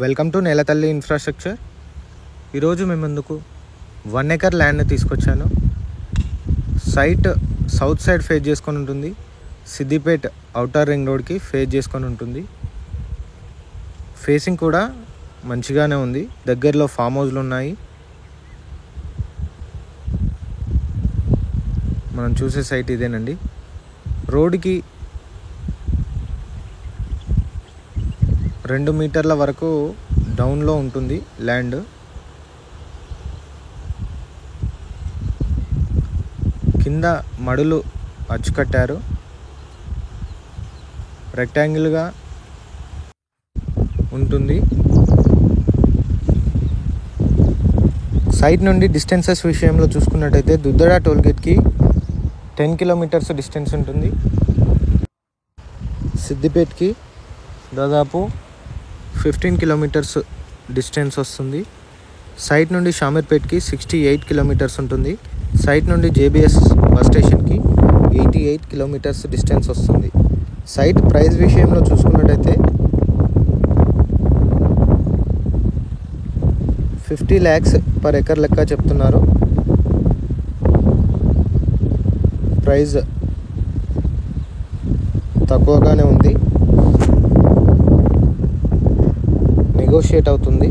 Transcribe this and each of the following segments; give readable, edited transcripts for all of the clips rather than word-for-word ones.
Welcome to నేలతల్లి infrastructure. ఈరోజు మేము ముందుకు 1 ఎకర్ ల్యాండ్ని తీసుకొచ్చాను. సైట్ సౌత్ సైడ్ ఫేస్ చేసుకొని ఉంటుంది. సిద్దిపేట్ ఔటర్ రింగ్ రోడ్కి ఫేస్ చేసుకొని ఉంటుంది. ఫేసింగ్ కూడా మంచిగానే ఉంది. దగ్గరలో ఫామ్ హౌస్లు ఉన్నాయి. మనం చూసే సైట్ ఇదేనండి. రోడ్డుకి 2 మీటర్ల వరకు డౌన్లో ఉంటుంది ల్యాండ్. కింద మడులు అచ్చుకట్టారు. రెక్టాంగిల్గా ఉంటుంది. సైట్ నుండి డిస్టెన్సెస్ విషయంలో చూసుకున్నట్టయితే దుద్దడ టోల్గేట్కి 10 కిలోమీటర్స్ డిస్టెన్స్ ఉంటుంది. సిద్దిపేట్కి దాదాపు 15 కిలోమీటర్స్ డిస్టెన్స్ వస్తుంది. సైట్ నుండి షామీర్పేట్కి 68 కిలోమీటర్స్ ఉంటుంది. సైట్ నుండి జేబీఎస్ బస్ స్టేషన్కి 88 కిలోమీటర్స్ డిస్టెన్స్ వస్తుంది. సైట్ ప్రైస్ విషయంలో చూసుకున్నట్టయితే 50 lakhs పర్ ఎకర్ లెక్క చెప్తున్నారు. ప్రైస్ తక్కువగానే ఉంది, నెగోషియేట్ అవుతుంది.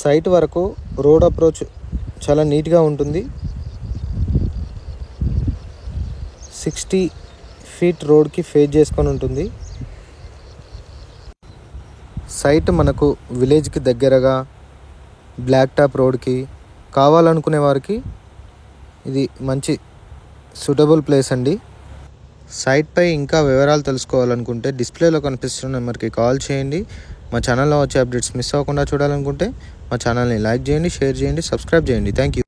సైట్ వరకు రోడ్ అప్రోచ్ చాలా నీట్గా ఉంటుంది. 60 feet రోడ్కి ఫేస్ చేసుకొని ఉంటుంది. సైట్ మనకు విలేజ్కి దగ్గరగా బ్లాక్ టాప్ రోడ్కి కావాలనుకునే వారికి ఇది మంచి సూటబుల్ ప్లేస్ అండి. సైట్పై ఇంకా వివరాలు తెలుసుకోవాలనుకుంటే డిస్ప్లేలో కనిపిస్తున్న నెంబర్కి కాల్ చేయండి. మా ఛానల్లో వచ్చే అప్డేట్స్ మిస్ అవ్వకుండా చూడాలనుకుంటే మా ఛానల్ని లైక్ చేయండి, షేర్ చేయండి, సబ్స్క్రైబ్ చేయండి. Thank you.